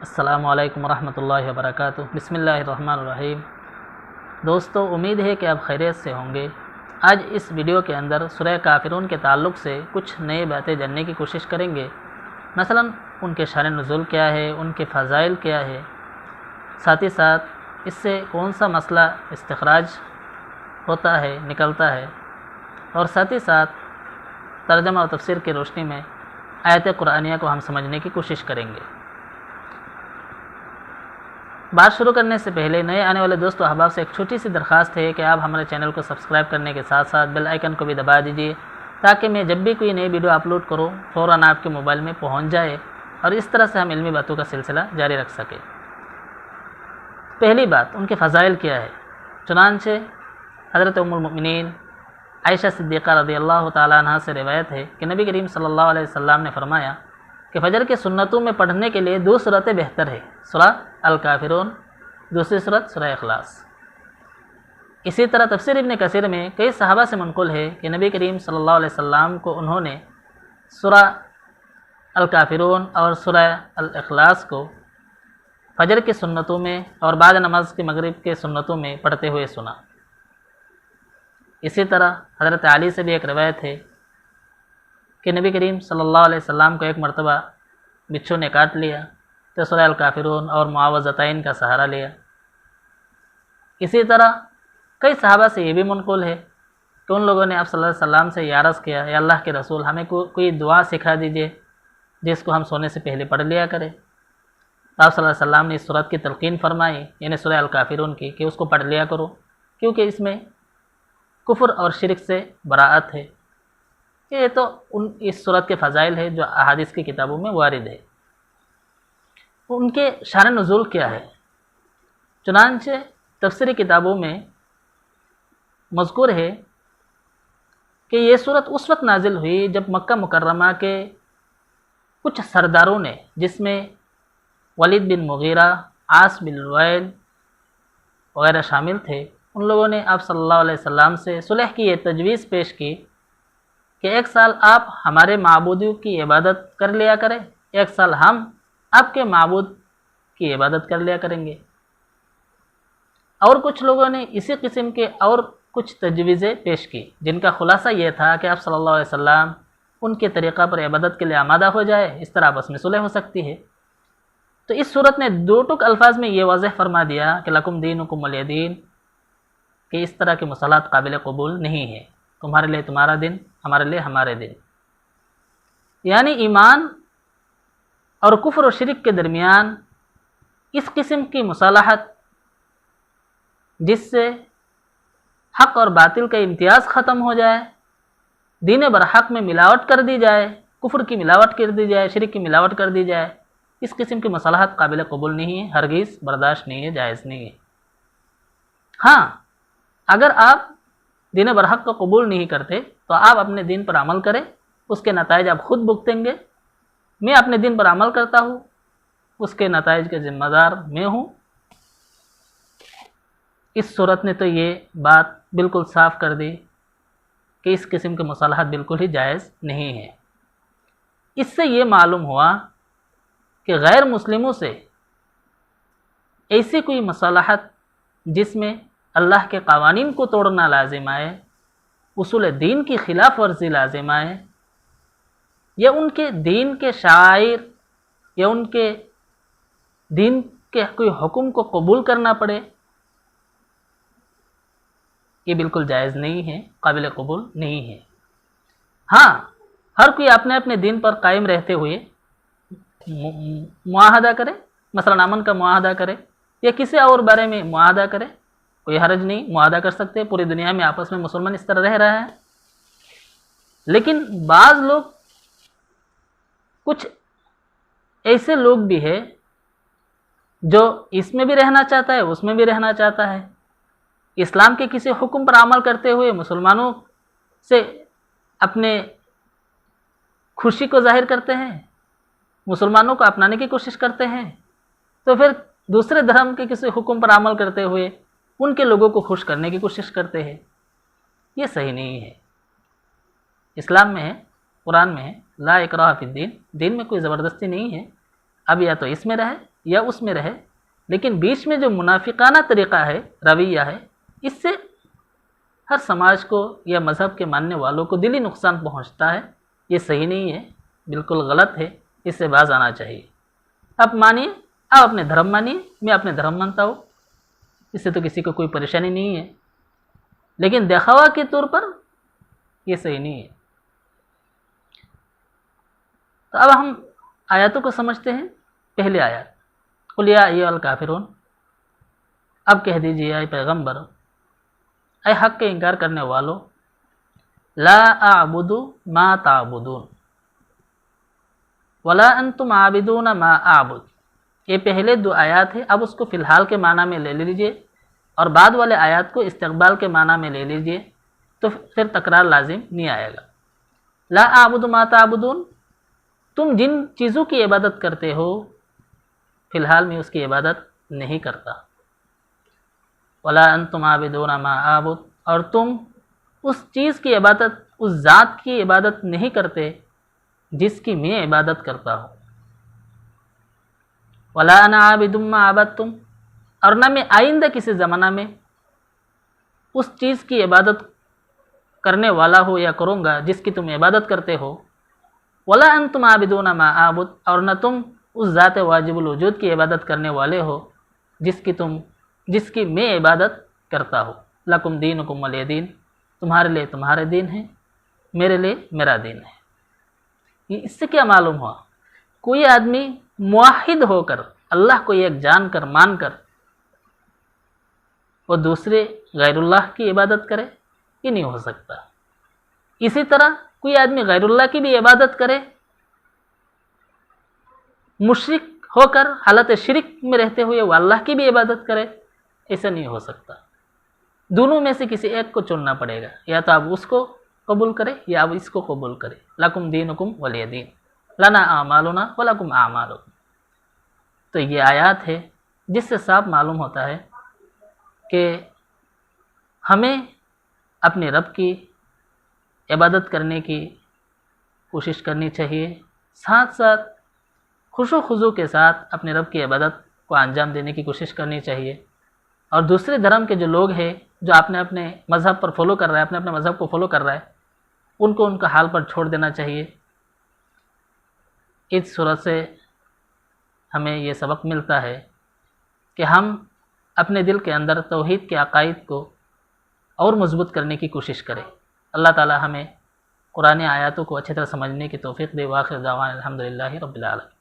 السلام علیکم ورحمۃ اللہ وبرکاتہ۔ بسم اللہ الرحمن الرحیم۔ دوستو، امید ہے کہ آپ خیریت سے ہوں گے۔ آج اس ویڈیو کے اندر سورہ کافرون کے تعلق سے کچھ نئی باتیں جاننے کی کوشش کریں گے۔ مثلا ان کے شان نزول کیا ہے، ان کے فضائل کیا ہے، ساتھ ہی ساتھ اس سے کون سا مسئلہ استخراج ہوتا ہے، نکلتا ہے، اور ساتھ ہی ساتھ ترجمہ و تفسیر کی روشنی میں آیت قرآنیہ کو ہم سمجھنے کی کوشش کریں گے۔ بات شروع کرنے سے پہلے نئے آنے والے دوست و احباب سے ایک چھوٹی سی درخواست ہے کہ آپ ہمارے چینل کو سبسکرائب کرنے کے ساتھ ساتھ بیل آئیکن کو بھی دبا دیجیے تاکہ میں جب بھی کوئی نئی ویڈیو اپلوڈ کروں فوراً آپ کے موبائل میں پہنچ جائے اور اس طرح سے ہم علمی باتوں کا سلسلہ جاری رکھ سکیں۔ پہلی بات، ان کے فضائل کیا ہے۔ چنانچہ حضرت ام المؤمنین عائشہ صدیقہ رضی اللہ تعالیٰ عنہ سے روایت ہے کہ نبی کریم صلی اللہ علیہ وسلم نے فرمایا کہ فجر کے سنتوں میں پڑھنے کے لیے دو صورتیں بہتر ہے، سورہ الکافرون، دوسری صورت سورہ اخلاص۔ اسی طرح تفسیر ابن کثیر میں کئی صحابہ سے منقول ہے کہ نبی کریم صلی اللہ علیہ وسلم کو انہوں نے سورہ الکافرون اور سورہ الاخلاص کو فجر کی سنتوں میں اور بعد نماز کے مغرب کے سنتوں میں پڑھتے ہوئے سنا۔ اسی طرح حضرت علی سے بھی ایک روایت ہے کہ نبی کریم صلی اللہ علیہ وسلم کو ایک مرتبہ بچھو نے کاٹ لیا تو سورہ الکافرون اور معوذتین کا سہارا لیا۔ اسی طرح کئی صحابہ سے یہ بھی منقول ہے کہ ان لوگوں نے آپ صلی اللہ علیہ وسلم سے یہ عرض کیا، یا اللہ کے رسول، ہمیں کوئی دعا سکھا دیجئے جس کو ہم سونے سے پہلے پڑھ لیا کریں۔ آپ صلی اللہ علیہ وسلم نے اس سورت کی تلقین فرمائی، یعنی سورہ الکافرون کی، کہ اس کو پڑھ لیا کرو کیونکہ اس میں کفر اور شرک سے براءت ہے۔ یہ تو اس سورت کے فضائل ہے جو احادیث کی کتابوں میں وارد ہے۔ ان کے شان نزول کیا ہے۔ چنانچہ تفسیری کتابوں میں مذکور ہے کہ یہ سورت اس وقت نازل ہوئی جب مکہ مکرمہ کے کچھ سرداروں نے، جس میں ولید بن مغیرہ، عاص بن وائل وغیرہ شامل تھے، ان لوگوں نے آپ صلی اللہ علیہ وسلم سے صلح کی یہ تجویز پیش کی کہ ایک سال آپ ہمارے معبودوں کی عبادت کر لیا کریں، ایک سال ہم آپ کے معبود کی عبادت کر لیا کریں گے۔ اور کچھ لوگوں نے اسی قسم کے اور کچھ تجویزیں پیش کی جن کا خلاصہ یہ تھا کہ آپ صلی اللہ علیہ وسلم ان کے طریقہ پر عبادت کے لیے آمادہ ہو جائے، اس طرح آپس میں صلح ہو سکتی ہے۔ تو اس صورت نے دو ٹک الفاظ میں یہ واضح فرما دیا کہ لکم دینکم ولی دین، کہ اس طرح کے مصالحات قابل قبول نہیں ہے، تمہارے لیے تمہارا دن، ہمارے لیے ہمارے دن۔ یعنی ایمان اور کفر و شرک کے درمیان اس قسم کی مصالحت جس سے حق اور باطل کا امتیاز ختم ہو جائے، دین برحق میں ملاوٹ کر دی جائے، کفر کی ملاوٹ کر دی جائے، شرک کی ملاوٹ کر دی جائے، اس قسم کی مصالحت قابل قبول نہیں ہے، ہرگز برداشت نہیں ہے، جائز نہیں ہے۔ ہاں، اگر آپ دین برحق کو قبول نہیں کرتے تو آپ اپنے دین پر عمل کریں، اس کے نتائج آپ خود بھگتیں گے۔ میں اپنے دین پر عمل کرتا ہوں، اس کے نتائج کے ذمہ دار میں ہوں۔ اس صورت نے تو یہ بات بالکل صاف کر دی کہ اس قسم کے مصالحت بالکل ہی جائز نہیں ہے۔ اس سے یہ معلوم ہوا کہ غیر مسلموں سے ایسی کوئی مصالحت جس میں اللہ کے قوانین کو توڑنا لازم آئے، اصول دین کی خلاف ورزی لازم آئے، یا ان کے دین کے شعائر یا ان کے دین کے کوئی حکم کو قبول کرنا پڑے، یہ بالکل جائز نہیں ہے، قابل قبول نہیں ہے۔ ہاں، ہر کوئی اپنے اپنے دین پر قائم رہتے ہوئے معاہدہ کرے، مثلا امن کا معاہدہ کرے یا کسی اور بارے میں معاہدہ کرے، کوئی حرج نہیں، معاہدہ کر سکتے، پوری دنیا میں آپس میں مسلمان اس طرح رہ رہا ہے۔ لیکن بعض لوگ، کچھ ایسے لوگ بھی ہیں جو اس میں بھی رہنا چاہتا ہے، اس میں بھی رہنا چاہتا ہے، اسلام کے کسی حکم پر عمل کرتے ہوئے مسلمانوں سے اپنے خوشی کو ظاہر کرتے ہیں، مسلمانوں کو اپنانے کی کوشش کرتے ہیں، تو پھر دوسرے دھرم کے کسی حکم پر عمل کرتے ہوئے ان کے لوگوں کو خوش کرنے کی کوشش کرتے ہیں۔ یہ صحیح نہیں ہے۔ اسلام میں ہے، قرآن میں ہے، لا اکراہ فی الدین، دین میں کوئی زبردستی نہیں ہے۔ اب یا تو اس میں رہے یا اس میں رہے، لیکن بیچ میں جو منافقانہ طریقہ ہے، رویہ ہے، اس سے ہر سماج کو یا مذہب کے ماننے والوں کو دلی نقصان پہنچتا ہے۔ یہ صحیح نہیں ہے، بالکل غلط ہے، اس سے باز آنا چاہیے۔ آپ مانیے، آپ اپنے دھرم مانیے، میں اپنے دھرم مانتا ہوں، اس سے تو کسی کو کوئی پریشانی نہیں ہے، لیکن دکھاوا کے طور پر یہ صحیح نہیں ہے۔ تو اب ہم آیاتوں کو سمجھتے ہیں۔ پہلے آیات، قل یا ایھا الکافرون، اب کہہ دیجیے اے پیغمبر، اے حق کے انکار کرنے والو، لا اعبد ما تعبدون ولا انتم عابدون ما اعبد۔ یہ پہلے دو آیات ہیں، اب اس کو فی الحال کے معنی میں لے لیجئے اور بعد والے آیات کو استقبال کے معنی میں لے لیجئے، تو پھر تکرار لازم نہیں آئے گا۔ لا اعبد ما تعبدون، تم جن چیزوں کی عبادت کرتے ہو فی الحال میں اس کی عبادت نہیں کرتا۔ ولا انتم عابدون ما اعبد، اور تم اس چیز کی عبادت، اس ذات کی عبادت نہیں کرتے جس کی میں عبادت کرتا ہوں۔ ولا انا عابد ما عبدتم، اور نہ میں آئندہ کسی زمانہ میں اس چیز کی عبادت کرنے والا ہو یا کروں گا جس کی تم عبادت کرتے ہو۔ ولا انتم عابدون ما اعبد، اور نہ تم اس ذات واجب الوجود کی عبادت کرنے والے ہو جس کی میں عبادت کرتا ہوں۔ لکم دینکم ولی دین، تمہارے لیے تمہارے دین ہے، میرے لیے میرا دین ہے۔ یہ اس سے کیا معلوم ہوا؟ کوئی آدمی موحد ہو کر، اللہ کو ایک جان کر مان کر، وہ دوسرے غیر اللہ کی عبادت کرے، یہ نہیں ہو سکتا۔ اسی طرح کوئی آدمی غیر اللہ کی بھی عبادت کرے، مشرک ہو کر حالت شرک میں رہتے ہوئے وہ اللہ کی بھی عبادت کرے، ایسا نہیں ہو سکتا۔ دونوں میں سے کسی ایک کو چننا پڑے گا، یا تو آپ اس کو قبول کرے یا آپ اس کو قبول کرے۔ لکم دینکم ولی دین، لنا اعمالنا ولکم اعمالکم۔ تو یہ آیات ہے جس سے صاف معلوم ہوتا ہے کہ ہمیں اپنے رب کی عبادت کرنے کی کوشش کرنی چاہیے، ساتھ ساتھ خشوع و خضوع کے ساتھ اپنے رب کی عبادت کو انجام دینے کی کوشش کرنی چاہیے۔ اور دوسرے دھرم کے جو لوگ ہیں، جو اپنے مذہب پر فالو کر رہا ہے، اپنے مذہب کو فالو کر رہا ہے، ان کو ان کا حال پر چھوڑ دینا چاہیے۔ اس صورت سے ہمیں یہ سبق ملتا ہے کہ ہم اپنے دل کے اندر توحید کے عقائد کو اور مضبوط کرنے کی کوشش کریں۔ اللہ تعالی ہمیں قرآن آیاتوں کو اچھی طرح سمجھنے کی توفیق دے۔ وآخر دعوانا الحمدللہ رب العالمین۔